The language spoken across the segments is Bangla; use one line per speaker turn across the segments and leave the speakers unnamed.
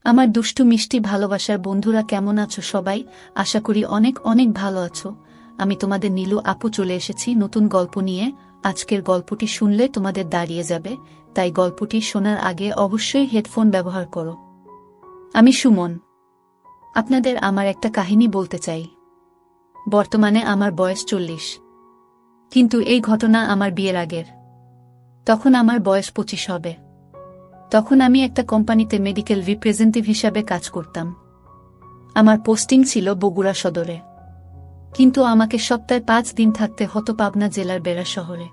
আমার দুষ্টু মিষ্টি ভালোবাসার বন্ধুরা কেমন আছো সবাই? আশা করি অনেক অনেক ভালো আছো। আমি তোমাদের নীলু আপু চলে এসেছি নতুন গল্প নিয়ে। আজকের গল্পটি শুনলে তোমাদের দাঁড়িয়ে যাবে, তাই গল্পটি শোনার আগে অবশ্যই হেডফোন ব্যবহার করো। আমি সুমন, আপনাদের আমার একটা কাহিনী বলতে চাই। বর্তমানে আমার বয়স 40, কিন্তু এই ঘটনা আমার বিয়ের আগের। তখন আমার বয়স 25 হবে। তখন আমি একটা কোম্পানিতে মেডিকেল রিপ্রেজেন্টেটিভ হিসাবে কাজ করতাম। আমার পোস্টিং ছিল বগুড়া সদরে, কিন্তু আমাকে সপ্তাহে 5 দিন থাকতে হতো পাবনা জেলার বেড়া শহরে।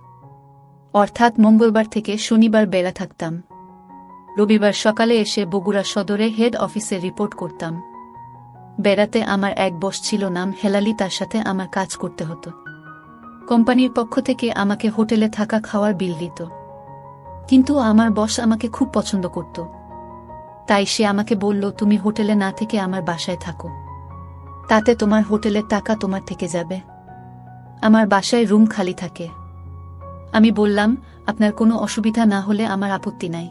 অর্থাৎ মঙ্গলবার থেকে শনিবার বেড়া থাকতাম, রবিবার সকালে এসে বগুড়া সদরে হেড অফিসে রিপোর্ট করতাম। বেড়াতে আমার এক বস ছিল, নাম হেলালি, তার সাথে আমার কাজ করতে হতো। কোম্পানির পক্ষ থেকে আমাকে হোটেলে থাকা খাওয়ার বিল দিত, কিন্তু আমার বস আমাকে খুব পছন্দ করত। তাই সে আমাকে বলল, তুমি হোটেলে না থেকে আমার বাসায় থাকো, তাতে তোমার হোটেলের টাকা তোমার থেকে যাবে। আমার বাসায় রুম খালি থাকে। আমি বললাম, আপনার কোনো অসুবিধা না হলে আমার আপত্তি নাই।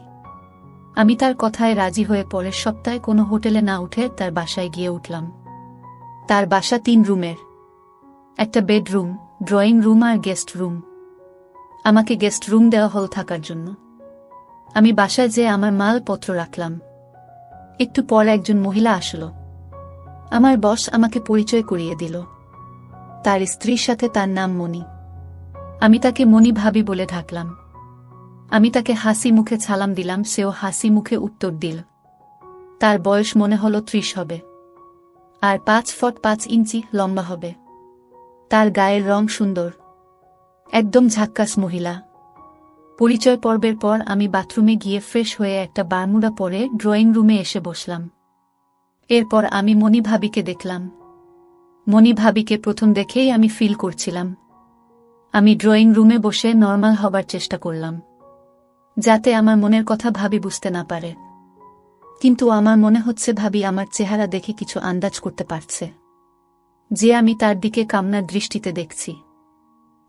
আমি তার কথায় রাজি হয়ে পরের সপ্তাহে কোনো হোটেলে না উঠে তার বাসায় গিয়ে উঠলাম। তার বাসা 3 রুমের, একটা বেডরুম, ড্রয়িং রুম আর গেস্ট রুম। আমাকে গেস্ট রুম দেওয়া হল থাকার জন্য। আমি বাসায় যেয়ে আমার মালপত্র রাখলাম। একটু পর একজন মহিলা আসলো। আমার বস আমাকে পরিচয় করিয়ে দিল। তার স্ত্রীর সাথে, তার নাম মণি। আমি তাকে মণি ভাবি বলে ডাকলাম। আমি তাকে হাসি মুখে সালাম দিলাম, সেও হাসি মুখে উত্তর দিল। তার বয়স মনে হলো 30 হবে, আর 5 ফুট 5 ইঞ্চি লম্বা হবে। তার গায়ের রং সুন্দর, একদম ঝাক্কাস মহিলা। পরিচয় পর্বের পর আমি বাথরুমে গিয়ে ফ্রেশ হয়ে একটা বারমুডা পরে ড্রয়িং রুমে এসে বসলাম। এরপর আমি মণি ভাবিকে দেখলাম। মণি ভাবিকে প্রথম দেখেই আমি ফিল করছিলাম। আমি ড্রয়িং রুমে বসে নর্মাল হবার চেষ্টা করলাম, যাতে আমার মনের কথা ভাবি বুঝতে না পারে। কিন্তু আমার মনে হচ্ছে ভাবি আমার চেহারা দেখে কিছু আন্দাজ করতে পারছে যে আমি তার দিকে কামনার দৃষ্টিতে দেখছি।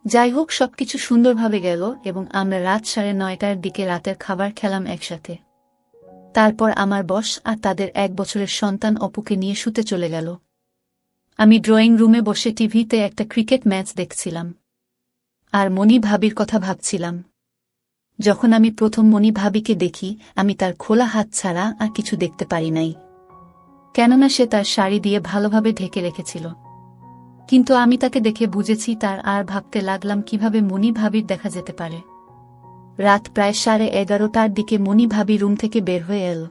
যাই হোক, সবকিছু সুন্দরভাবে গেল এবং আমরা রাত 9:30টার দিকে রাতের খাবার খেলাম একসাথে। তারপর আমার বস আর তাদের 1 বছরের সন্তান অপুকে নিয়ে শুতে চলে গেল। আমি ড্রয়িং রুমে বসে টিভিতে একটা ক্রিকেট ম্যাচ দেখছিলাম আর মণি ভাবির কথা ভাবছিলাম। যখন আমি প্রথম মণি ভাবিকে দেখি, আমি তার খোলা হাত ছাড়া আর কিছু দেখতে পারি নাই, কেননা সে তার শাড়ি দিয়ে ভালোভাবে ঢেকে রেখেছিল। কিন্তু আমি তাকে দেখে বুঝেছি তার, আর ভাবতে লাগলাম কিভাবে মণি ভাবির দেখা যেতে পারে। রাত প্রায় 11:30টার দিকে মণি ভাবি রুম থেকে বের হয়ে এল।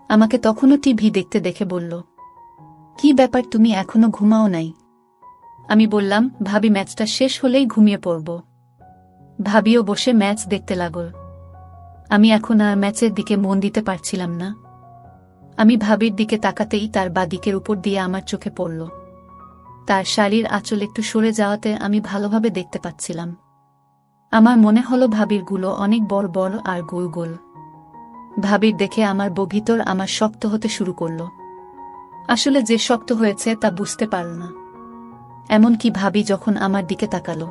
আমাকে তখনও টিভি দেখতে দেখে বলল, কি ব্যাপার, তুমি এখনো ঘুমাও নাই? আমি বললাম, ভাবি ম্যাচটা শেষ হলেই ঘুমিয়ে পড়ব। ভাবিও বসে ম্যাচ দেখতে লাগল। আমি এখন আর ম্যাচের দিকে মন দিতে পারছিলাম না। আমি ভাবির দিকে তাকাতেই তার বাঁ দিকের উপর দিয়ে আমার চোখে পড়ল। তার শাড়ির আঁচল একটু সরে যাওয়াতে আমি ভালোভাবে দেখতে পাচ্ছিলাম। আমার মনে হলো ভাবির গুলো অনেক বড় বড় আর গোল গোল। ভাবির দেখে আমার ভিতর আমার শক্ত হতে শুরু করল। আসলে যে শক্ত হয়েছে তা বুঝতে পারল না। এমনকি ভাবি যখন আমার দিকে তাকালো,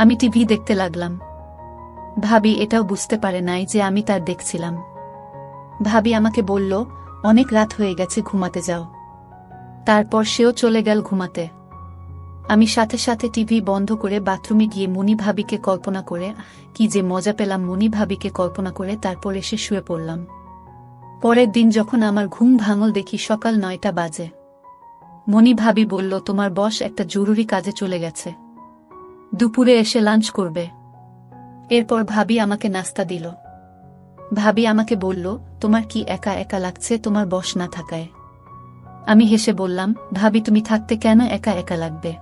আমি টিভি দেখতে লাগলাম। ভাবি এটাও বুঝতে পারে নাই যে আমি তার দেখছিলাম। ভাবি আমাকে বলল, অনেক রাত হয়ে গেছে, ঘুমাতে যাও। তারপর সেও চলে গেল ঘুমাতে। আমি সাথে সাথে টিভি বন্ধ করে বাথরুমে গিয়ে মণি ভাবিকে কল্পনা করে, কি যে মজা পেলাম মণি ভাবিকে কল্পনা করে, তারপর এসে শুয়ে পড়লাম। পরের দিন যখন আমার ঘুম ভাঙল, দেখি সকাল 9টা বাজে। মণি ভাবি বলল, তোমার বস একটা জরুরি কাজে চলে গেছে, দুপুরে এসে লাঞ্চ করবে। এরপর ভাবি আমাকে নাস্তা দিল। ভাবি আমাকে বলল, তোমার কি একা একা লাগছে তোমার বস না থাকায়? আমি হেসে বললাম, ভাবি তুমি থাকতে কেন একা একা লাগবে?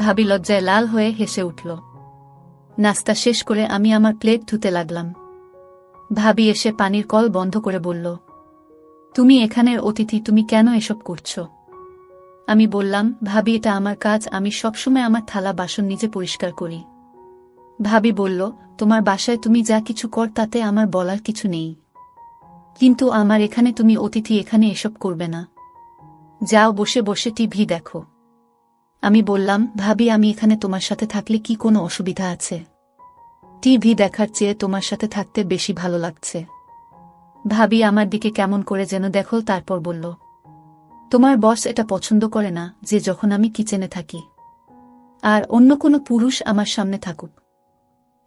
ভাবি লজ্জায় লাল হয়ে হেসে উঠল। নাস্তা শেষ করে আমি আমার প্লেট ধুতে লাগলাম। ভাবি এসে পানির কল বন্ধ করে বলল, তুমি এখানের অতিথি, তুমি কেন এসব করছো? আমি বললাম, ভাবি এটা আমার কাজ, আমি সবসময় আমার থালা বাসন নিজে পরিষ্কার করি। ভাবি বলল, তোমার বাসায় তুমি যা কিছু কর তাতে আমার বলার কিছু নেই, কিন্তু আমার এখানে তুমি অতিথি, এখানে এসব করবে না। যাও বসে বসে টিভি দেখো। আমি বললাম, ভাবি আমি এখানে তোমার সাথে থাকলে কি কোনো অসুবিধা আছে? টিভি দেখার চেয়ে তোমার সাথে থাকতে বেশি ভালো লাগছে। ভাবি আমার দিকে কেমন করে যেন দেখল, তারপর বলল, তোমার বস এটা পছন্দ করে না যে যখন আমি কিচেনে থাকি আর অন্য কোনো পুরুষ আমার সামনে থাকুক।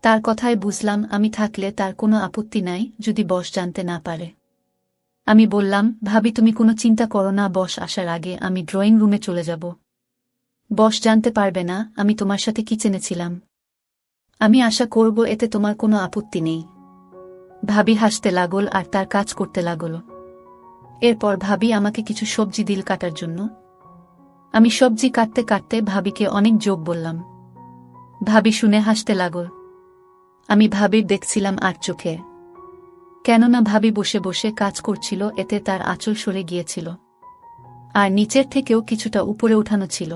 তার কথায় বুঝলাম আমি থাকলে তার কোনো আপত্তি নাই যদি বস জানতে না পারে। আমি বললাম, ভাবি তুমি কোনো চিন্তা করো না, বস আসার আগে আমি ড্রয়িং রুমে চলে যাব। বস জানতে পারবে না আমি তোমার সাথে কিচেনে ছিলাম। আমি আশা করব এতে তোমার কোনো আপত্তি নেই। ভাবি হাসতে লাগল আর তার কাজ করতে লাগল। এরপর ভাবি আমাকে কিছু সবজি দিল কাটার জন্য। আমি সবজি কাটতে কাটতে ভাবিকে অনেক যোগ বললাম। ভাবি শুনে হাসতে লাগল। আমি ভাবির দেখছিলাম আর চোখে, কেননা ভাবি বসে বসে কাজ করছিল, এতে তার আঁচল সরে গিয়েছিল আর নিচের থেকেও কিছুটা উপরে উঠানো ছিল।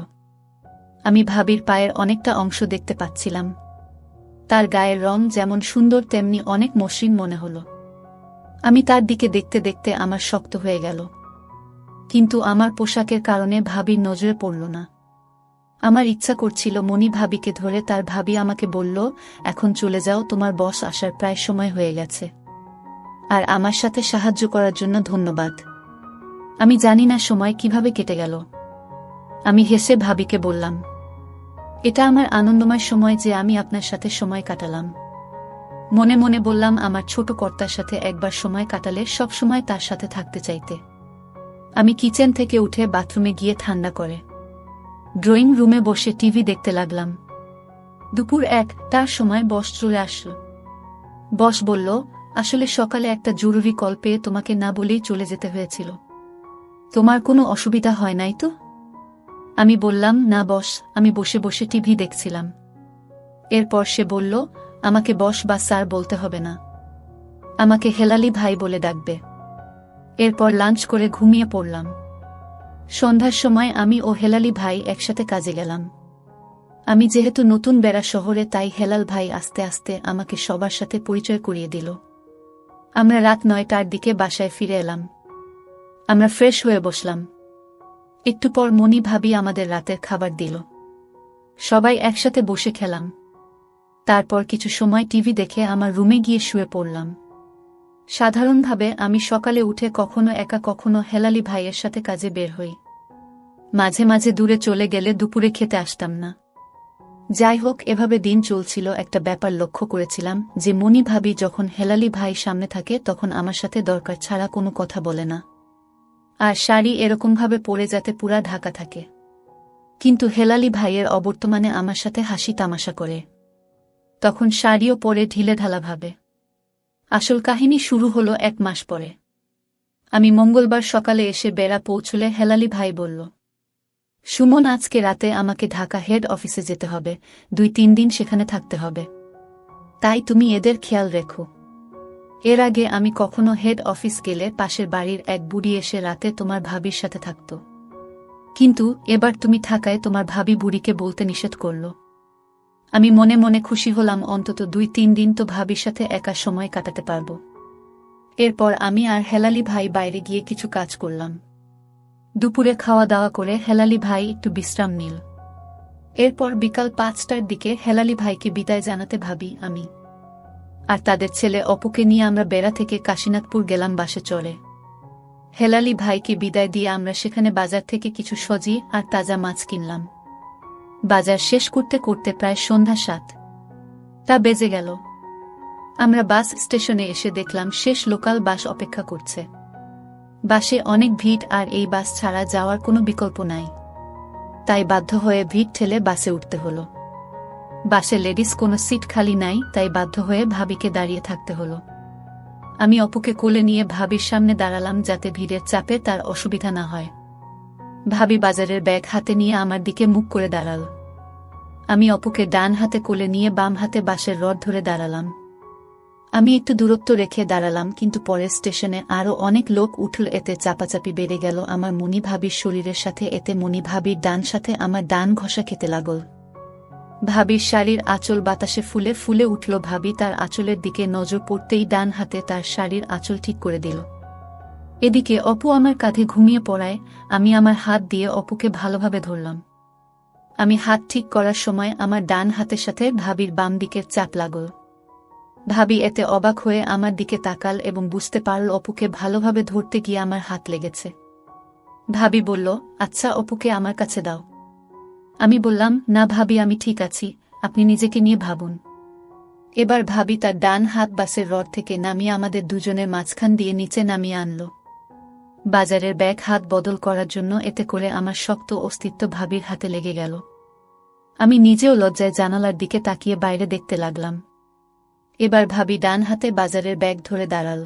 আমি ভাবির পায়ের অনেকটা অংশ দেখতে পাচ্ছিলাম। তার গায়ের রং যেমন সুন্দর তেমনি অনেক মসৃণ মনে হল। আমি তার দিকে দেখতে দেখতে আমার শক্ত হয়ে গেল, কিন্তু আমার পোশাকের কারণে ভাবির নজরে পড়ল না। আমার ইচ্ছা করছিল মনি ভাবিকে ধরে, তার ভাবি আমাকে বলল, এখন চলে যাও, তোমার বস আসার প্রায় সময় হয়ে গেছে, আর আমার সাথে সাহায্য করার জন্য ধন্যবাদ। আমি জানি না সময় কিভাবে কেটে গেল। আমি হেসে ভাবিকে বললাম, এটা আমার আনন্দময় সময় যে আমি আপনার সাথে সময় কাটালাম। মনে মনে বললাম, আমার ছোট কর্তার সাথে একবার সময় কাটালে সব সময় তার সাথে থাকতে চাইতে। আমি কিচেন থেকে উঠে বাথরুমে গিয়ে ঠান্ডা করে ড্রয়িং রুমে বসে টিভি দেখতে লাগলাম। দুপুর 1টার সময় বস চলে আসল। বস বলল, আসলে সকালে একটা জরুরি কল পেয়ে তোমাকে না বলেই চলে যেতে হয়েছিল। তোমার কোনো অসুবিধা হয় নাই তো? আমি বললাম, না বস, আমি বসে বসে টিভি দেখছিলাম। এরপর সে বলল, আমাকে বস বা স্যার বলতে হবে না, আমাকে হেলালি ভাই বলে ডাকবে। এরপর লাঞ্চ করে ঘুমিয়ে পড়লাম। সন্ধ্যার সময় আমি ও হেলালি ভাই একসাথে কাজে গেলাম। আমি যেহেতু নতুন বেড়া শহরে, তাই হেলাল ভাই আস্তে আস্তে আমাকে সবার সাথে পরিচয় করিয়ে দিল। আমরা রাত 9টার দিকে বাসায় ফিরে এলাম। আমরা ফ্রেশ হয়ে বসলাম। একটু পর মনি ভাবি আমাদের রাতের খাবার দিল। সবাই একসাথে বসে খেলাম। তারপর কিছু সময় টিভি দেখে আমার রুমে গিয়ে শুয়ে পড়লাম। সাধারণভাবে আমি সকালে উঠে কখনো একা কখনো হেলালি ভাইয়ের সাথে কাজে বের হই। মাঝে মাঝে দূরে চলে গেলে দুপুরে খেতে আসতাম না। যাই হোক, এভাবে দিন চলছিল। একটা ব্যাপার লক্ষ্য করেছিলাম যে মনি ভাবি যখন হেলালি ভাই সামনে থাকে তখন আমার সাথে দরকার ছাড়া কোনো কথা বলে না, আর শাড়ি এরকমভাবে পরে যাতে পুরা ঢাকা থাকে। কিন্তু হেলালি ভাইয়ের অবর্তমানে আমার সাথে হাসি তামাশা করে, তখন শাড়িও পরে ঢিলেঢালাভাবে। আসল কাহিনী শুরু হলো 1 মাস পরে। আমি মঙ্গলবার সকালে এসে বেড়া পৌঁছলে হেলালি ভাই বলল, সুমন, আজকে রাতে আমাকে ঢাকা হেড অফিসে যেতে হবে, 2-3 দিন সেখানে থাকতে হবে, তাই তুমি এদের খেয়াল রেখো। এর আগে আমি কখনো হেড অফিস গেলে পাশের বাড়ির এক বুড়ি এসে রাতে তোমার ভাবির সাথে থাকত, কিন্তু এবার তুমি থাকায় তোমার ভাবি বুড়িকে বলতে নিষেধ করল। আমি মনে মনে খুশি হলাম, অন্তত 2-3 দিন তো ভাবির সাথে একা সময় কাটাতে পারব। এরপর আমি আর হেলালি ভাই বাইরে গিয়ে কিছু কাজ করলাম। দুপুরে খাওয়া দাওয়া করে হেলালি ভাই একটু বিশ্রাম নিল। এরপর বিকাল 5টার দিকে হেলালি ভাইকে বিদায় জানাতে ভাবি আমি আর তাদের ছেলে অপুকে নিয়ে আমরা বেড়া থেকে কাশীনাথপুর গেলাম বাসে চড়ে। হেলালি ভাইকে বিদায় দিয়ে আমরা সেখানে বাজার থেকে কিছু সবজি আর তাজা মাছ কিনলাম। বাজার শেষ করতে করতে প্রায় সন্ধ্যা 7টা বেজে গেল। আমরা বাস স্টেশনে এসে দেখলাম শেষ লোকাল বাস অপেক্ষা করছে। বাসে অনেক ভিড় আর এই বাস ছাড়া যাওয়ার কোনো বিকল্প নাই, তাই বাধ্য হয়ে ভিড় ঠেলে বাসে উঠতে হলো। বাসে লেডিস কোনো সিট খালি নাই, তাই বাধ্য হয়ে ভাবিকে দাঁড়িয়ে থাকতে হলো। আমি অপুকে কোলে নিয়ে ভাবির সামনে দাঁড়ালাম যাতে ভিড়ের চাপে তার অসুবিধা না হয়। ভাবি বাজারের ব্যাগ হাতে নিয়ে আমার দিকে মুখ করে দাঁড়াল। আমি অপুকে ডান হাতে কোলে নিয়ে বাম হাতে বাসের রড ধরে দাঁড়ালাম। আমি একটু দূরত্ব রেখে দাঁড়ালাম, কিন্তু পরের স্টেশনে আরও অনেক লোক উঠল, এতে চাপাচাপি বেড়ে গেল আমার মনি ভাবির শরীরের সাথে। এতে মনি ভাবির ডান সাথে আমার ডান ঘষা খেতে লাগল। ভাবির শাড়ির আঁচল বাতাসে ফুলে ফুলে উঠল। ভাবি তার আঁচলের দিকে নজর পড়তেই ডান হাতে তার শাড়ির আঁচল ঠিক করে দিল। এদিকে অপু আমার কাঁধে ঘুমিয়ে পড়ায় আমি আমার হাত দিয়ে অপুকে ভালোভাবে ধরলাম। আমি হাত ঠিক করার সময় আমার ডান হাতের সাথে ভাবির বাম দিকের চাপ লাগল। ভাবি এতে অবাক হয়ে আমার দিকে তাকাল এবং বুঝতে পারল অপুকে ভালোভাবে ধরতে গিয়ে আমার হাত লেগেছে। ভাবি বলল, আচ্ছা অপুকে আমার কাছে দাও। আমি বললাম, না ভাবি, আমি ঠিক আছি, আপনি নিজেকে নিয়ে ভাবুন। এবার ভাবি তার ডান হাত বাসের রড থেকে নামিয়ে আমাদের দুজনের মাঝখান দিয়ে নিচে নামিয়ে আনল। বাজারের ব্যাগ হাত বদল করার জন্য এতে করে আমার শক্ত অস্তিত্ব ভাবির হাতে লেগে গেল। আমি নিজেও লজ্জায় জানালার দিকে তাকিয়ে বাইরে দেখতে লাগলাম। এবার ভাবি ডান হাতে বাজারের ব্যাগ ধরে দাঁড়াল।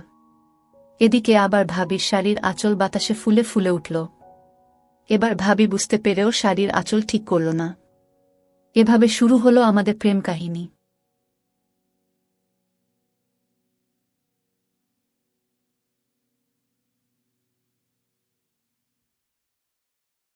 এদিকে আবার ভাবির শাড়ির আঁচল বাতাসে ফুলে ফুলে উঠল। এবার ভাবি বুঝতে পেরেও শাড়ির আঁচল ঠিক করল না। এভাবে শুরু হলো আমাদের প্রেম কাহিনী।